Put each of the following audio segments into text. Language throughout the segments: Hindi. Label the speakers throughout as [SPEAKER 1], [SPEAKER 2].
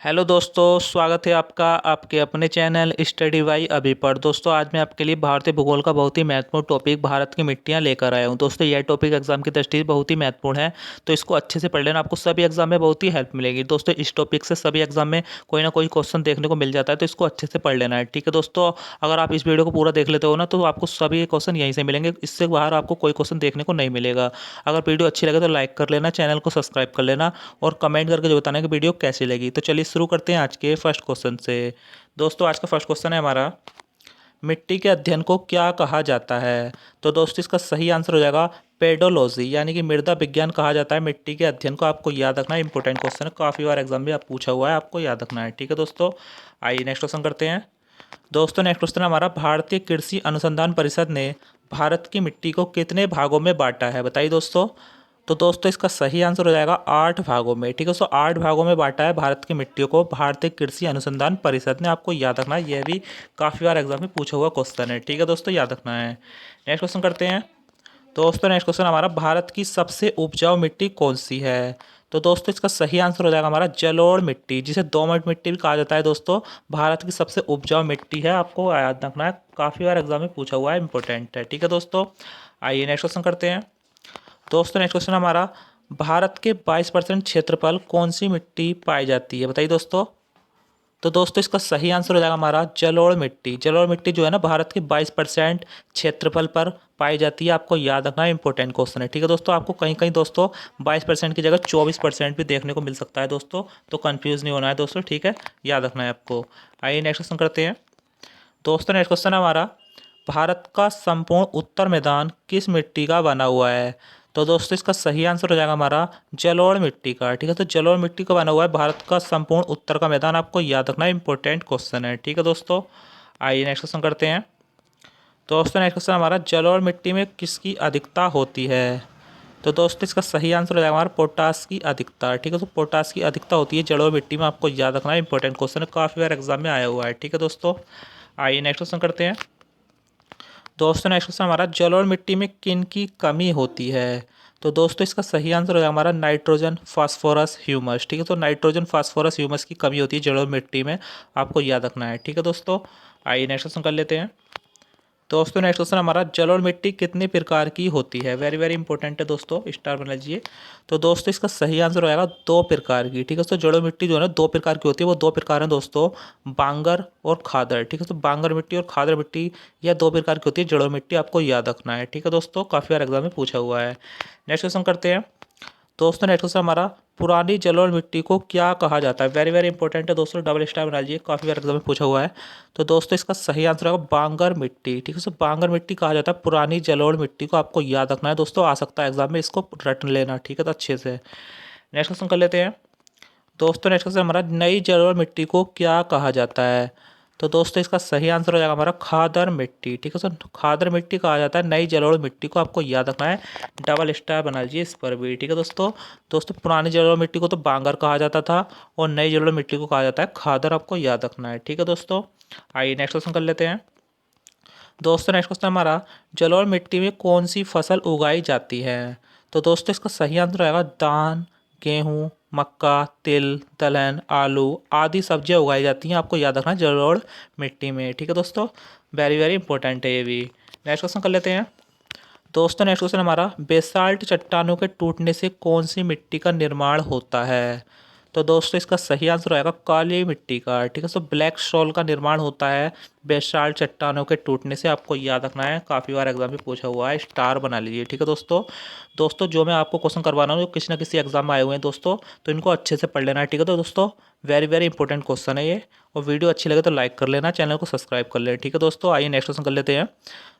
[SPEAKER 1] हेलो दोस्तों, स्वागत है आपका आपके अपने चैनल स्टडी बाई अभी पर। दोस्तों, आज मैं आपके लिए भारतीय भूगोल का बहुत ही महत्वपूर्ण टॉपिक भारत की मिट्टियाँ लेकर आया हूँ। दोस्तों, यह टॉपिक एग्जाम की दृष्टि से बहुत ही महत्वपूर्ण है, तो इसको अच्छे से पढ़ लेना। आपको सभी एग्जाम में बहुत ही हेल्प मिलेगी। दोस्तों, इस टॉपिक से सभी एग्जाम में कोई ना कोई क्वेश्चन देखने को मिल जाता है, तो इसको अच्छे से पढ़ लेना है। ठीक है दोस्तों, अगर आप इस वीडियो को पूरा देख लेते हो ना, तो आपको सभी क्वेश्चन यहीं से मिलेंगे, इससे बाहर आपको कोई क्वेश्चन देखने को नहीं मिलेगा। अगर वीडियो अच्छी लगे तो लाइक कर लेना, चैनल को सब्सक्राइब कर लेना और कमेंट करके जो बताना कि वीडियो कैसी लगी। तो चलिए शुरू करते हैं आज के फर्स्ट क्वेश्चन से। दोस्तों, आज का फर्स्ट क्वेश्चन है हमारा, मिट्टी के अध्ययन को क्या कहा जाता है? तो दोस्तों, इसका सही आंसर हो जाएगा पेडोलॉजी, यानी कि मृदा विज्ञान कहा जाता है मिट्टी के अध्ययन को। आपको याद रखना है, इंपॉर्टेंट क्वेश्चन है, काफ़ी बार एग्जाम में आप पूछा हुआ है, आपको याद रखना है। ठीक है दोस्तों, आइए नेक्स्ट क्वेश्चन करते हैं। दोस्तों, नेक्स्ट क्वेश्चन हमारा, भारतीय कृषि अनुसंधान परिषद ने भारत की मिट्टी को कितने भागों में बांटा है? बताइए दोस्तों। तो दोस्तों, इसका सही आंसर हो जाएगा 8 भागों में। ठीक है दोस्तों, 8 भागों में बांटा है भारत की मिट्टियों को भारतीय कृषि अनुसंधान परिषद ने। आपको याद रखना है, यह भी काफ़ी बार एग्जाम में पूछा हुआ क्वेश्चन है। ठीक है दोस्तों, याद रखना है। नेक्स्ट क्वेश्चन करते हैं। दोस्तों, नेक्स्ट क्वेश्चन हमारा, भारत की सबसे उपजाऊ मिट्टी कौन सी है? तो दोस्तों, इसका सही आंसर हो जाएगा हमारा जलोढ़ मिट्टी, जिसे दोमट मिट्टी भी कहा जाता है। दोस्तों, भारत की सबसे उपजाऊ मिट्टी है, आपको याद रखना है, काफ़ी बार एग्जाम में पूछा हुआ है, इंपॉर्टेंट है। ठीक है दोस्तों, आइए नेक्स्ट क्वेश्चन करते हैं। दोस्तों, नेक्स्ट क्वेश्चन हमारा, भारत के 22% क्षेत्रफल कौन सी मिट्टी पाई जाती है? बताइए दोस्तों। तो दोस्तों, इसका सही आंसर हो जाएगा हमारा जलोढ़ मिट्टी। जलोढ़ मिट्टी जो है ना, भारत के 22% क्षेत्रफल पर पाई जाती है। आपको याद रखना है, इंपॉर्टेंट क्वेश्चन है। ठीक है दोस्तों, आपको कहीं कहीं दोस्तों 22% की जगह 24% भी देखने को मिल सकता है दोस्तों, तो कंफ्यूज नहीं होना है दोस्तों। ठीक है, याद रखना है आपको। आइए नेक्स्ट क्वेश्चन करते हैं। दोस्तों, नेक्स्ट क्वेश्चन हमारा, भारत का संपूर्ण उत्तर मैदान किस मिट्टी का बना हुआ है? तो दोस्तों, इसका सही आंसर हो जाएगा हमारा जलोढ़ मिट्टी का। ठीक है, तो जलोढ़ मिट्टी का बना हुआ है भारत का संपूर्ण उत्तर का मैदान। आपको याद रखना है, इंपॉर्टेंट क्वेश्चन है। ठीक है दोस्तों, आइए नेक्स्ट क्वेश्चन करते हैं। दोस्तों, नेक्स्ट क्वेश्चन हमारा, जलोढ़ मिट्टी में किसकी अधिकता होती है? तो दोस्तों, इसका सही आंसर हो जाएगा हमारा पोटास की अधिकता। ठीक है, तो पोटास की अधिकता होती है जलोढ़ मिट्टी में। आपको याद रखना है, इंपॉर्टेंट क्वेश्चन है, काफ़ी बार एग्जाम में आया हुआ है। ठीक है दोस्तों, आइए नेक्स्ट क्वेश्चन करते हैं। दोस्तों, नेक्स्ट क्वेश्चन हमारा, जलोढ़ मिट्टी में किन की कमी होती है? तो दोस्तों, इसका सही आंसर होगा हमारा नाइट्रोजन, फास्फोरस, ह्यूमस। ठीक है, तो नाइट्रोजन, फास्फोरस, ह्यूमस की कमी होती है जलोढ़ मिट्टी में, आपको याद रखना है। ठीक है दोस्तों, आइए नेक्स्ट क्वेश्चन कर लेते हैं। दोस्तों, नेक्स्ट क्वेश्चन हमारा, जलोढ़ मिट्टी कितने प्रकार की होती है? वेरी वेरी इंपॉर्टेंट है दोस्तों, स्टार बना लीजिए। तो दोस्तों, इसका सही आंसर होगा 2 प्रकार की। ठीक है, तो जलोढ़ मिट्टी जो है ना, 2 प्रकार की होती है। वो 2 प्रकार हैं दोस्तों, बांगर और खादर। ठीक है, तो बांगर मिट्टी और खादर मिट्टी, यह 2 प्रकार की होती है जलोढ़ मिट्टी, आपको याद रखना है। ठीक है दोस्तों, काफ़ी बार एग्जाम में पूछा हुआ है। नेक्स्ट क्वेश्चन करते हैं। दोस्तों, नेक्स्ट क्वेश्चन हमारा, पुरानी जलोढ़ मिट्टी को क्या कहा जाता है? वेरी वेरी इंपॉर्टेंट है दोस्तों, डबल स्टार बना लीजिए, काफ़ी बार एग्जाम में पूछा हुआ है। तो दोस्तों, इसका सही आंसर होगा बांगर मिट्टी। ठीक है, सो बांगर मिट्टी कहा जाता है पुरानी जलोढ़ मिट्टी को, आपको याद रखना है दोस्तों, आ सकता है एग्जाम में, इसको रट लेना। ठीक है, तो अच्छे से नेक्स्ट क्वेश्चन कर लेते हैं। दोस्तों, नेक्स्ट क्वेश्चन हमारा, नई जलोढ़ मिट्टी को क्या कहा जाता है? तो दोस्तों, इसका सही आंसर हो जाएगा हमारा खादर मिट्टी। ठीक है सर, खादर मिट्टी कहा जाता है नई जलोढ़ मिट्टी को, आपको याद रखना है, डबल स्टार बना लीजिए इस पर भी। ठीक है दोस्तों। दोस्तों, पुरानी जलोढ़ मिट्टी को तो बांगर कहा जाता था और नई जलोढ़ मिट्टी को कहा जाता है खादर, आपको याद रखना है। ठीक है दोस्तों, आइए नेक्स्ट क्वेश्चन कर लेते हैं। दोस्तों, नेक्स्ट क्वेश्चन हमारा, जलोढ़ मिट्टी में कौन सी फसल उगाई जाती है? तो दोस्तों, इसका सही आंसर रहेगा धान, गेहूँ, मक्का, तिल, दलहन, आलू आदि सब्जियां उगाई जाती हैं, आपको याद रखना है जलोढ़ मिट्टी में। ठीक है दोस्तों, वेरी वेरी इंपॉर्टेंट है ये भी। नेक्स्ट क्वेश्चन कर लेते हैं। दोस्तों, नेक्स्ट क्वेश्चन हमारा, बेसाल्ट चट्टानों के टूटने से कौन सी मिट्टी का निर्माण होता है? तो दोस्तों, इसका सही आंसर आएगा काली मिट्टी का। ठीक है, सो ब्लैक सॉल का निर्माण होता है बेसाल्ट चट्टानों के टूटने से, आपको याद रखना है, काफ़ी बार एग्जाम में पूछा हुआ है, स्टार बना लीजिए। ठीक है दोस्तों। दोस्तों, जो मैं आपको क्वेश्चन करवाना हूँ, जो किसी ना किसी एग्जाम में आए हुए हैं दोस्तों, तो इनको अच्छे से पढ़ लेना है। ठीक है, तो दोस्तों, वेरी वेरी इंपॉर्टेंट क्वेश्चन है ये, और वीडियो अच्छी लगे तो लाइक कर लेना, चैनल को सब्सक्राइब कर लेना। ठीक है दोस्तों, आइए नेक्स्ट क्वेश्चन कर लेते हैं।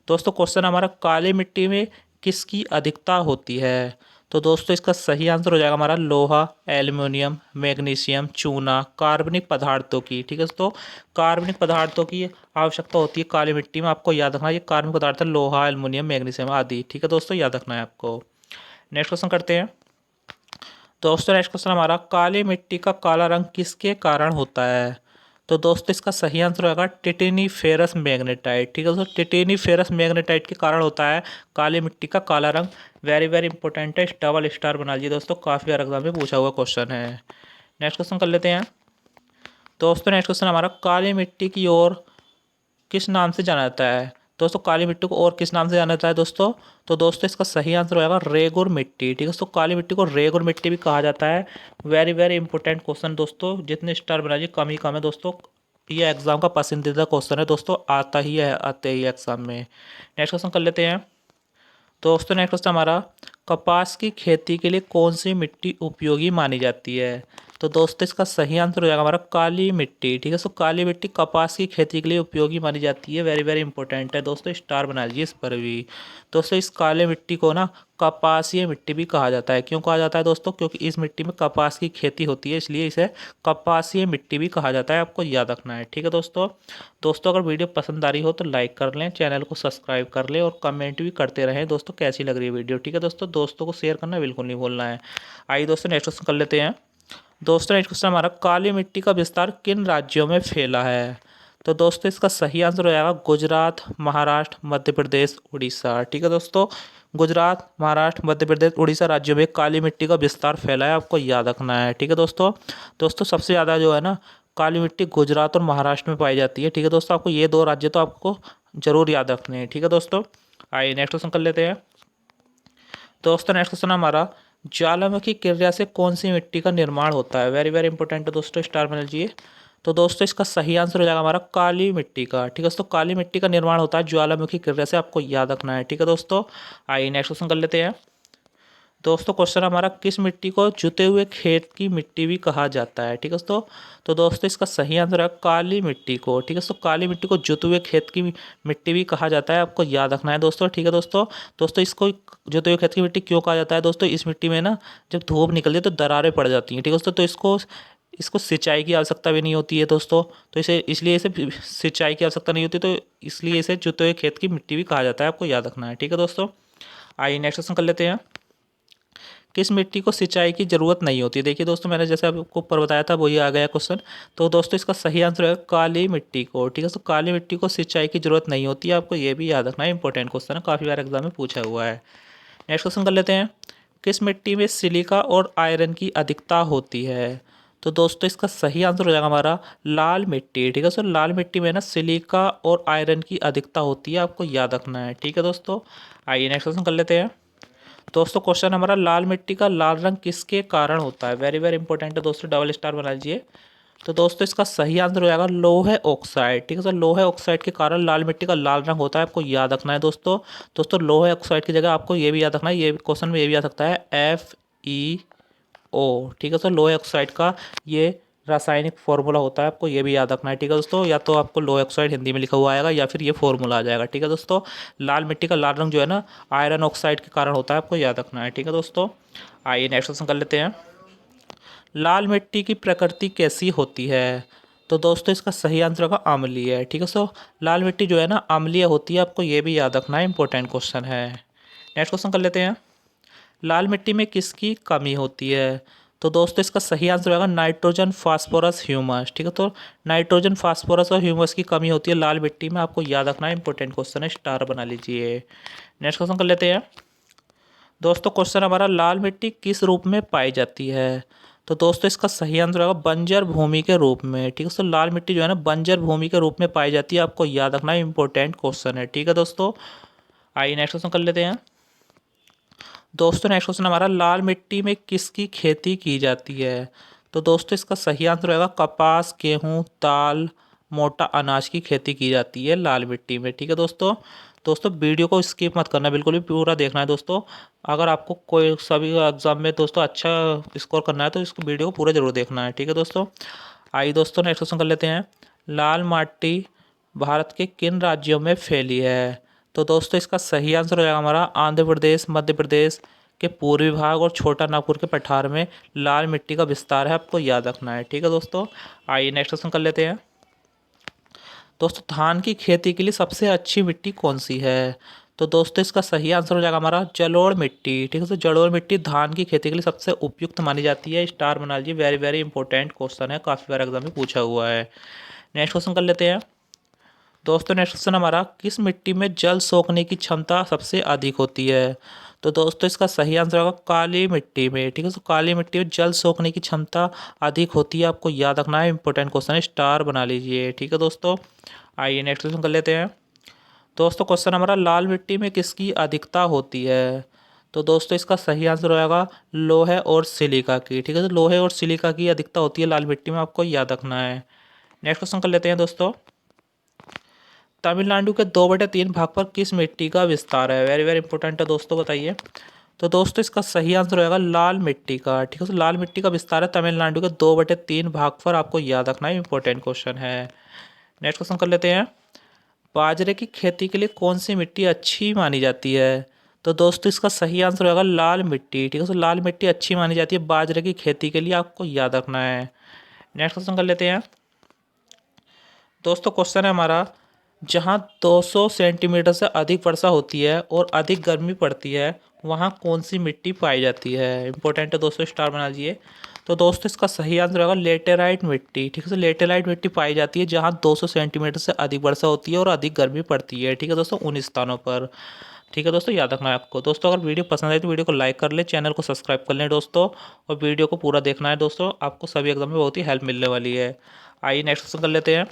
[SPEAKER 1] दोस्तों, क्वेश्चन हमारा, काली मिट्टी में किसकी अधिकता होती है? तो दोस्तों, इसका सही आंसर हो जाएगा हमारा लोहा, एल्युमिनियम, मैग्नीशियम, चूना, कार्बनिक पदार्थों की। ठीक है दोस्तों, कार्बनिक पदार्थों की आवश्यकता होती है काली मिट्टी में, आपको याद रखना है, ये कार्बनिक पदार्थ है लोहा, एल्युमिनियम, मैग्नीशियम आदि। ठीक है दोस्तों, याद रखना है आपको। नेक्स्ट क्वेश्चन करते हैं। दोस्तों, नेक्स्ट क्वेश्चन हमारा, काली मिट्टी का काला रंग किसके कारण होता है? तो दोस्तों, इसका सही आंसर होगा टिटेनी फेरस मैग्नेटाइट। ठीक है दोस्तों, टिटेनी फेरस मैग्नेटाइट के कारण होता है काली मिट्टी का काला रंग। वेरी वेरी इंपॉर्टेंट है, डबल स्टार बना लीजिए दोस्तों, काफ़ी बार एग्जाम में पूछा हुआ क्वेश्चन है। नेक्स्ट क्वेश्चन कर लेते हैं। दोस्तों नेक्स्ट क्वेश्चन हमारा, काली मिट्टी की ओर किस नाम से जाना जाता है। दोस्तों काली मिट्टी को और किस नाम से जाना जाता है दोस्तों। तो दोस्तों इसका सही आंसर होगा रेगुर मिट्टी। ठीक है दोस्तों, काली मिट्टी को रेगुर मिट्टी भी कहा जाता है। वेरी वेरी इंपॉर्टेंट क्वेश्चन दोस्तों, जितने स्टार बनाइए कम ही कम है दोस्तों। ये एग्जाम का पसंदीदा क्वेश्चन है दोस्तों, आता ही है आते ही एग्जाम में। नेक्स्ट क्वेश्चन कर लेते हैं दोस्तों। नेक्स्ट क्वेश्चन हमारा, कपास की खेती के लिए कौन सी मिट्टी उपयोगी मानी जाती है। तो दोस्तों इसका सही आंसर हो जाएगा हमारा काली मिट्टी। ठीक है, सो काली मिट्टी कपास की खेती के लिए उपयोगी मानी जाती है। वेरी वेरी इंपॉर्टेंट है दोस्तों, स्टार बना लीजिए इस पर भी। दोस्तों इस काली मिट्टी को ना कपासीय मिट्टी भी कहा जाता है। क्यों कहा जाता है दोस्तों, क्योंकि इस मिट्टी में कपास की खेती होती है, इसलिए इसे कपासीय मिट्टी भी कहा जाता है। आपको याद रखना है। ठीक है दोस्तों। दोस्तों अगर वीडियो पसंद आ रही हो तो लाइक कर लें, चैनल को सब्सक्राइब कर लें और कमेंट भी करते रहें दोस्तों कैसी लग रही है वीडियो। ठीक है दोस्तों, दोस्तों को शेयर करना बिल्कुल नहीं भूलना है। आइए दोस्तों नेक्स्ट क्वेश्चन कर लेते हैं दोस्तों। नेक्स्ट क्वेश्चन हमारा, काली मिट्टी का विस्तार किन राज्यों में फैला है। तो दोस्तों इसका सही आंसर हो जाएगा गुजरात, महाराष्ट्र, मध्य प्रदेश, उड़ीसा। ठीक है दोस्तों, गुजरात, महाराष्ट्र, मध्य प्रदेश, उड़ीसा राज्यों में काली मिट्टी का विस्तार फैला है। आपको याद रखना है। ठीक है दोस्तों। दोस्तों सबसे ज़्यादा जो है ना काली मिट्टी गुजरात और महाराष्ट्र में पाई जाती है। ठीक है दोस्तों, आपको ये दो राज्य तो आपको जरूर याद रखने हैं। ठीक है दोस्तों। आइए नेक्स्ट क्वेश्चन कर लेते हैं दोस्तों। नेक्स्ट क्वेश्चन हमारा, ज्वालामुखी क्रिया से कौन सी मिट्टी का निर्माण होता है। वेरी वेरी इंपॉर्टेंट है दोस्तों, स्टार बना लीजिए। तो दोस्तों इसका सही आंसर हो जाएगा हमारा काली मिट्टी का। ठीक है दोस्तों, काली मिट्टी का निर्माण होता है ज्वालामुखी क्रिया से। आपको याद रखना है। ठीक है दोस्तों। आइए नेक्स्ट क्वेश्चन कर लेते हैं दोस्तों। क्वेश्चन हमारा, किस मिट्टी को जुते हुए खेत की मिट्टी भी कहा जाता है। ठीक है दोस्तों। तो दोस्तों इसका सही आंसर है काली मिट्टी को। ठीक है दोस्तों, काली मिट्टी को जुते हुए खेत की मिट्टी भी कहा जाता है। आपको याद रखना है दोस्तों। ठीक है दोस्तों। दोस्तों इसको जुते हुए खेत की मिट्टी क्यों कहा जाता है दोस्तों, इस मिट्टी में ना जब धूप निकलती है तो दरारें पड़ जाती हैं। ठीक है दोस्तों, तो इसको इसको सिंचाई की आवश्यकता भी नहीं होती है दोस्तों, तो इसे इसलिए इसे सिंचाई की आवश्यकता नहीं होती, तो इसलिए इसे जुते हुए खेत की मिट्टी भी कहा जाता है। आपको याद रखना है। ठीक है दोस्तों। आइए नेक्स्ट क्वेश्चन कर लेते हैं, किस मिट्टी को सिंचाई की ज़रूरत नहीं होती है। देखिए दोस्तों, मैंने जैसे आपको ऊपर बताया था वही आ गया क्वेश्चन। तो दोस्तों इसका सही आंसर है काली मिट्टी को। ठीक है, तो काली मिट्टी को सिंचाई की ज़रूरत नहीं होती है। आपको ये भी याद रखना है, इंपॉर्टेंट क्वेश्चन है, काफ़ी बार एग्जाम में पूछा हुआ है। नेक्स्ट क्वेश्चन कर लेते हैं, किस मिट्टी में सिलिका और आयरन की अधिकता होती है। तो दोस्तों इसका सही आंसर हो जाएगा हमारा लाल मिट्टी। ठीक है सर, लाल मिट्टी में ना सिलिका और आयरन की अधिकता होती है। आपको याद रखना है। ठीक है दोस्तों। आइए नेक्स्ट क्वेश्चन कर लेते हैं दोस्तों। क्वेश्चन हमारा, लाल मिट्टी का लाल रंग किसके कारण होता है। वेरी वेरी इंपॉर्टेंट है दोस्तों, डबल स्टार बना लीजिए। तो दोस्तों इसका सही आंसर हो जाएगा लोहे ऑक्साइड। ठीक है सर, लोहे ऑक्साइड के कारण लाल मिट्टी का लाल रंग होता है। आपको याद रखना है दोस्तों। दोस्तों लोहे ऑक्साइड की जगह आपको ये भी याद रखना है, ये क्वेश्चन में ये भी आ सकता है FeO। ठीक है सर, लोहे ऑक्साइड का ये रासायनिक फॉर्मूला होता है। आपको ये भी याद रखना है। ठीक है दोस्तों, या तो आपको लोहे ऑक्साइड हिंदी में लिखा हुआ आएगा या फिर ये फॉर्मूला आ जाएगा। ठीक है दोस्तों, लाल मिट्टी का लाल रंग जो है ना आयरन ऑक्साइड के कारण होता है। आपको याद रखना है। ठीक है दोस्तों। आइए नेक्स्ट क्वेश्चन कर लेते हैं, लाल मिट्टी की प्रकृति कैसी होती है। तो दोस्तों इसका सही आंसर होगा अम्लीय है। ठीक है सो लाल मिट्टी जो है ना अम्लीय होती है। आपको ये भी याद रखना है, इंपॉर्टेंट क्वेश्चन है। नेक्स्ट क्वेश्चन कर लेते हैं, लाल मिट्टी में किसकी कमी होती है। तो दोस्तों इसका सही आंसर होगा नाइट्रोजन, फास्फोरस, ह्यूमस। ठीक है, तो नाइट्रोजन, फास्फोरस और ह्यूमस की कमी होती है लाल मिट्टी में। आपको याद रखना है, इंपॉर्टेंट क्वेश्चन है, स्टार बना लीजिए। नेक्स्ट क्वेश्चन कर लेते हैं दोस्तों। क्वेश्चन हमारा, लाल मिट्टी किस रूप में पाई जाती है। तो दोस्तों इसका सही आंसर होगा बंजर भूमि के रूप में। ठीक है, तो लाल मिट्टी जो है ना बंजर भूमि के रूप में पाई जाती है। आपको याद रखना है, इंपॉर्टेंट क्वेश्चन है। ठीक है दोस्तों। आइए नेक्स्ट क्वेश्चन कर लेते हैं दोस्तों। नेक्स्ट क्वेश्चन हमारा, लाल मिट्टी में किसकी खेती की जाती है। तो दोस्तों इसका सही आंसर होगा कपास, गेहूँ, दाल, मोटा अनाज की खेती की जाती है लाल मिट्टी में। ठीक है दोस्तों। दोस्तों वीडियो को स्किप मत करना, बिल्कुल भी पूरा देखना है दोस्तों। अगर आपको कोई सभी एग्जाम में दोस्तों अच्छा स्कोर करना है तो इसको वीडियो को पूरा जरूर देखना है। ठीक है दोस्तों। आइए दोस्तों नेक्स्ट क्वेश्चन कर लेते हैं, लाल माटी भारत के किन राज्यों में फैली है। तो दोस्तों इसका सही आंसर हो जाएगा हमारा आंध्र प्रदेश, मध्य प्रदेश के पूर्वी भाग और छोटा नागपुर के पठार में लाल मिट्टी का विस्तार है। आपको याद रखना है। ठीक है दोस्तों। आइए नेक्स्ट क्वेश्चन कर लेते हैं दोस्तों, धान की खेती के लिए सबसे अच्छी मिट्टी कौन सी है। तो दोस्तों इसका सही आंसर हो जाएगा हमारा जलोढ़ मिट्टी। ठीक है, तो जलोढ़ मिट्टी धान की खेती के लिए सबसे उपयुक्त मानी जाती है। स्टार बना लीजिए, वेरी वेरी इंपॉर्टेंट क्वेश्चन है, काफ़ी बार एग्जाम में पूछा हुआ है। नेक्स्ट क्वेश्चन कर लेते हैं दोस्तों नेक्स्ट क्वेश्चन हमारा, किस मिट्टी में जल सोखने की क्षमता सबसे अधिक होती है? तो दोस्तों इसका सही आंसर होगा काली मिट्टी में। ठीक है, तो काली मिट्टी में जल सोखने की क्षमता अधिक होती है, आपको याद रखना है, इंपॉर्टेंट क्वेश्चन है, स्टार बना लीजिए। ठीक है दोस्तों, आइए नेक्स्ट क्वेश्चन कर लेते हैं। दोस्तों क्वेश्चन हमारा, लाल मिट्टी में किसकी अधिकता होती है? तो दोस्तों इसका सही आंसर होगा लोहे और सिलिका की। ठीक है, तो लोहे और सिलिका की अधिकता होती है लाल मिट्टी में, आपको याद रखना है। नेक्स्ट क्वेश्चन कर लेते हैं दोस्तों, तमिलनाडु के 2/3 भाग पर किस मिट्टी का विस्तार है? वेरी वेरी इंपॉर्टेंट है दोस्तों, बताइए। तो दोस्तों इसका सही आंसर होगा लाल मिट्टी का। ठीक है, तो लाल मिट्टी का विस्तार है तमिलनाडु के 2/3 भाग पर, आपको याद रखना है, इंपॉर्टेंट क्वेश्चन है। नेक्स्ट क्वेश्चन कर लेते हैं, बाजरे की खेती के लिए कौन सी मिट्टी अच्छी मानी जाती है? तो दोस्तों इसका सही आंसर होगा लाल मिट्टी। ठीक है, तो लाल मिट्टी अच्छी मानी जाती है बाजरे की खेती के लिए, आपको याद रखना है। नेक्स्ट क्वेश्चन कर लेते हैं दोस्तों, क्वेश्चन है हमारा, जहाँ 200 सेंटीमीटर से अधिक वर्षा होती है और अधिक गर्मी पड़ती है, वहाँ कौन सी मिट्टी पाई जाती है? इंपॉर्टेंट है दोस्तों, स्टार बना लीजिए। तो दोस्तों इसका सही आंसर होगा लेटेराइट मिट्टी। ठीक है, तो लेटेराइट मिट्टी पाई जाती है जहाँ 200 सेंटीमीटर से अधिक वर्षा होती है और अधिक गर्मी पड़ती है। ठीक है दोस्तों, उन स्थानों पर। ठीक है दोस्तों, याद रखना है आपको। दोस्तों अगर वीडियो पसंद आए तो वीडियो को लाइक कर लें, चैनल को सब्सक्राइब कर लें दोस्तों, और वीडियो को पूरा देखना है दोस्तों, आपको सभी एग्जाम में बहुत ही हेल्प मिलने वाली है। आइए नेक्स्ट क्वेश्चन कर लेते हैं,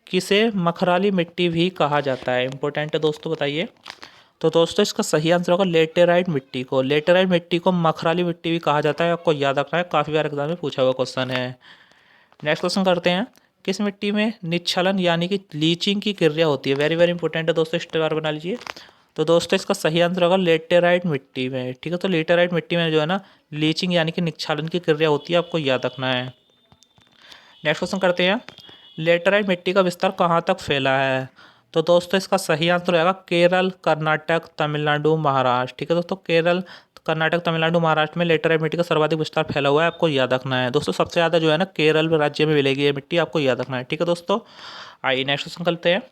[SPEAKER 1] किसे मखराली मिट्टी भी कहा जाता है? इंपॉर्टेंट है दोस्तों, बताइए। तो दोस्तों इसका सही आंसर होगा लेटेराइट मिट्टी को। लेटेराइट मिट्टी को मखराली मिट्टी भी कहा जाता है, आपको याद रखना है, काफ़ी बार एग्जाम में पूछा हुआ क्वेश्चन है। नेक्स्ट क्वेश्चन करते हैं, किस मिट्टी में निच्छलन यानी कि लीचिंग की क्रिया होती है? वेरी वेरी इंपॉर्टेंट है दोस्तों, स्टार बना लीजिए। तो दोस्तों इसका सही आंसर होगा लेटेराइट मिट्टी में। ठीक है, तो लेटेराइट मिट्टी में जो है ना, लीचिंग यानी कि निच्छालन की क्रिया होती है, आपको याद रखना है। नेक्स्ट क्वेश्चन करते हैं, लेटेराइट मिट्टी का विस्तार कहाँ तक फैला है? तो दोस्तों इसका सही आंसर होगा केरल, कर्नाटक, तमिलनाडु, महाराष्ट्र। ठीक है दोस्तों, केरल, कर्नाटक, तमिलनाडु, महाराष्ट्र में लेटेराइट मिट्टी का सर्वाधिक विस्तार फैला हुआ है, आपको याद रखना है दोस्तों। सबसे ज़्यादा जो है ना केरल राज्य में मिलेगी ये मिट्टी, आपको याद रखना है। ठीक है दोस्तों, आइए नेक्स्ट क्वेश्चन करते हैं।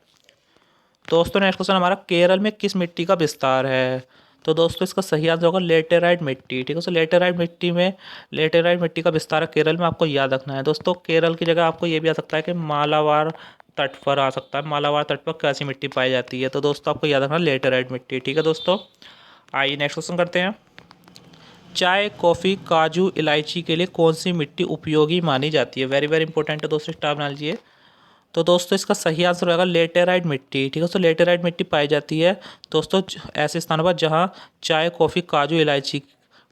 [SPEAKER 1] दोस्तों नेक्स्ट क्वेश्चन हमारा, केरल में किस मिट्टी का विस्तार है? तो दोस्तों इसका सही आंसर होगा लेटेराइट मिट्टी। ठीक है, तो लेटेराइट मिट्टी में, लेटेराइट मिट्टी का विस्तार है केरल में, आपको याद रखना है दोस्तों। केरल की जगह आपको ये भी आ सकता है कि मालाबार तट पर आ सकता है, मालाबार तट पर कैसी मिट्टी पाई जाती है? तो दोस्तों आपको याद रखना लेटेराइट मिट्टी। ठीक है दोस्तों, आइए नेक्स्ट क्वेश्चन करते हैं, चाय, कॉफ़ी, काजू, इलायची के लिए कौन सी मिट्टी उपयोगी मानी जाती है? वेरी वेरी इंपॉर्टेंट है दोस्तों, स्टार बना लीजिए। तो दोस्तों इसका सही आंसर होगा लेटेराइट मिट्टी। ठीक है, तो लेटेराइट मिट्टी पाई जाती है दोस्तों ऐसे स्थानों पर जहाँ चाय, कॉफ़ी, काजू, इलायची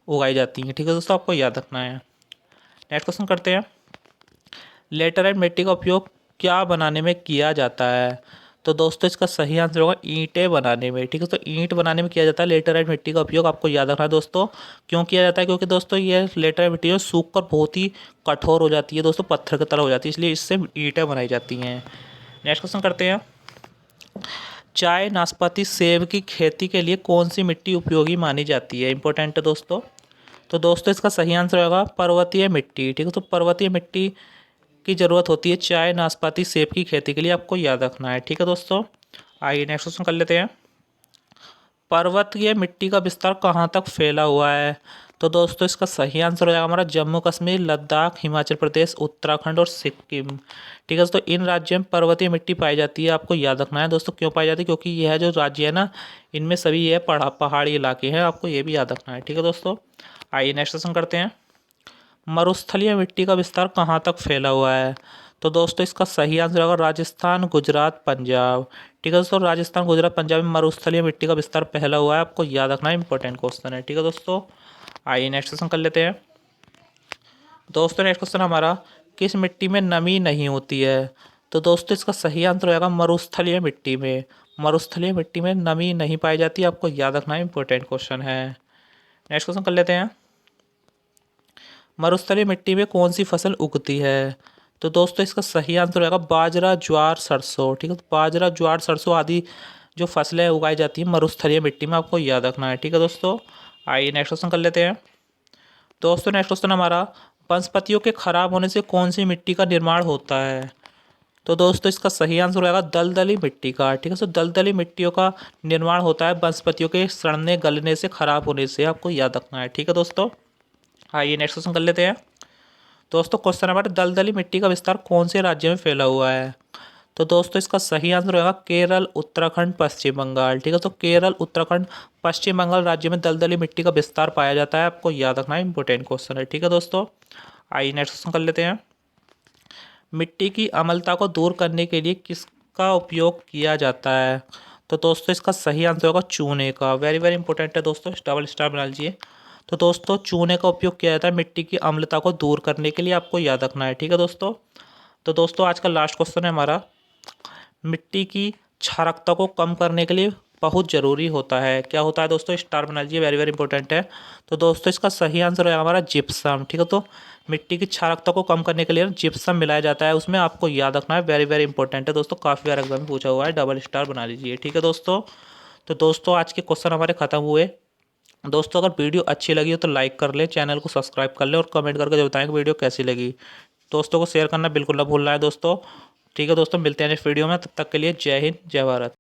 [SPEAKER 1] उगाई जाती हैं। ठीक है दोस्तों, आपको याद रखना है। नेक्स्ट क्वेश्चन करते हैं, लेटेराइट मिट्टी का उपयोग क्या बनाने में किया जाता है? तो दोस्तों इसका सही आंसर होगा ईंटें बनाने में। ठीक है, तो ईंट बनाने में किया जाता है लेटेराइट मिट्टी का उपयोग, आपको याद रखना है दोस्तों। क्यों किया जाता है? क्योंकि दोस्तों ये लेटेराइट मिट्टी जो सूख कर बहुत ही कठोर हो जाती है दोस्तों, पत्थर की तरह हो जाती है, इसलिए इससे ईंटें बनाई जाती हैं। नेक्स्ट क्वेश्चन करते हैं, चाय, नाशपाती, सेब की खेती के लिए कौन सी मिट्टी उपयोगी मानी जाती है? इंपॉर्टेंट है दोस्तों। तो दोस्तों इसका सही आंसर होगा पर्वतीय मिट्टी। ठीक है, तो पर्वतीय मिट्टी की ज़रूरत होती है चाय, नाशपाती, सेब की खेती के लिए, आपको याद रखना है। ठीक है दोस्तों, आइए नेक्स्ट क्वेश्चन कर लेते हैं, पर्वतीय मिट्टी का विस्तार कहाँ तक फैला हुआ है? तो दोस्तों इसका सही आंसर हो जाएगा हमारा जम्मू कश्मीर, लद्दाख, हिमाचल प्रदेश, उत्तराखंड और सिक्किम। ठीक है दोस्तों, इन राज्यों में पर्वतीय मिट्टी पाई जाती है, आपको याद रखना है दोस्तों। क्यों पाई जाती है? क्योंकि यह जो राज्य है ना, इनमें सभी यह पहाड़ी इलाके हैं, आपको ये भी याद रखना है। ठीक है दोस्तों, आइए नेक्स्ट क्वेश्चन करते हैं, मरुस्थलीय मिट्टी का विस्तार कहाँ तक फैला हुआ है? तो दोस्तों इसका सही आंसर होगा राजस्थान, गुजरात, पंजाब। ठीक है दोस्तों, राजस्थान, गुजरात, पंजाब में मरुस्थलीय मिट्टी का विस्तार फैला हुआ है, आपको याद रखना है, इंपॉर्टेंट क्वेश्चन है। ठीक है दोस्तों, आइए नेक्स्ट क्वेश्चन कर लेते हैं। दोस्तों नेक्स्ट क्वेश्चन हमारा, किस मिट्टी में नमी नहीं होती है? तो दोस्तों इसका सही आंसर होगा मरुस्थलीय मिट्टी में। मरुस्थलीय मिट्टी में नमी नहीं पाई जाती, आपको याद रखना है, इंपॉर्टेंट क्वेश्चन है। नेक्स्ट क्वेश्चन कर लेते हैं, मरुस्थलीय मिट्टी में कौन सी फसल उगती है? तो दोस्तों इसका सही आंसर होगा बाजरा, ज्वार, सरसों। ठीक है, तो बाजरा, ज्वार, सरसों आदि जो फसलें उगाई जाती हैं मरुस्थलीय मिट्टी में, आपको याद रखना है। ठीक है दोस्तों, आइए नेक्स्ट क्वेश्चन कर लेते हैं। दोस्तों नेक्स्ट क्वेश्चन हमारा, वनस्पतियों के खराब होने से कौन सी मिट्टी का निर्माण होता है? तो दोस्तों इसका सही आंसर होगा दलदली मिट्टी का। ठीक है, तो दलदली मिट्टियों का निर्माण होता है वनस्पतियों के सड़ने, गलने से, खराब होने से, आपको याद रखना है। ठीक है दोस्तों, आइए नेक्स्ट क्वेश्चन कर लेते हैं। दोस्तों क्वेश्चन नंबर, दलदली मिट्टी का विस्तार कौन से राज्य में फैला हुआ है? तो दोस्तों इसका सही आंसर होगा केरल, उत्तराखंड, पश्चिम बंगाल। ठीक है, तो केरल, उत्तराखंड, पश्चिम बंगाल राज्य में दलदली मिट्टी का विस्तार पाया जाता है। आपको याद रखना है, इंपॉर्टेंट क्वेश्चन है। ठीक है दोस्तों, आइए नेक्स्ट क्वेश्चन कर लेते हैं। मिट्टी की अम्लता को दूर करने के लिए किसका उपयोग किया जाता है? तो दोस्तों इसका सही आंसर होगा चूने का। वेरी वेरी इंपॉर्टेंट है दोस्तों, डबल स्टार बना लीजिए। तो दोस्तों चूने का उपयोग किया जाता है मिट्टी की अम्लता को दूर करने के लिए, आपको याद रखना है। ठीक है दोस्तों, तो दोस्तों आज का लास्ट क्वेश्चन है हमारा, मिट्टी की क्षारकता को कम करने के लिए बहुत ज़रूरी होता है, क्या होता है दोस्तों? स्टार बना लीजिए, वेरी वेरी इंपॉर्टेंट है। तो दोस्तों इसका सही आंसर है हमारा जिप्सम। ठीक है, तो मिट्टी की क्षारकता को कम करने के लिए जिप्सम मिलाया जाता है उसमें, आपको याद रखना है। वेरी वेरी इंपॉर्टेंट है दोस्तों, काफ़ी बार एग्जाम में पूछा हुआ है, डबल स्टार बना लीजिए। ठीक है दोस्तों, तो दोस्तों आज के क्वेश्चन हमारे खत्म हुए। दोस्तों अगर वीडियो अच्छी लगी हो तो लाइक कर लें, चैनल को सब्सक्राइब कर लें और कमेंट करके जो बताएं कि वीडियो कैसी लगी। दोस्तों को शेयर करना बिल्कुल ना भूलना है दोस्तों। ठीक है दोस्तों, मिलते हैं नेक्स्ट वीडियो में, तब तक के लिए जय हिंद, जय भारत।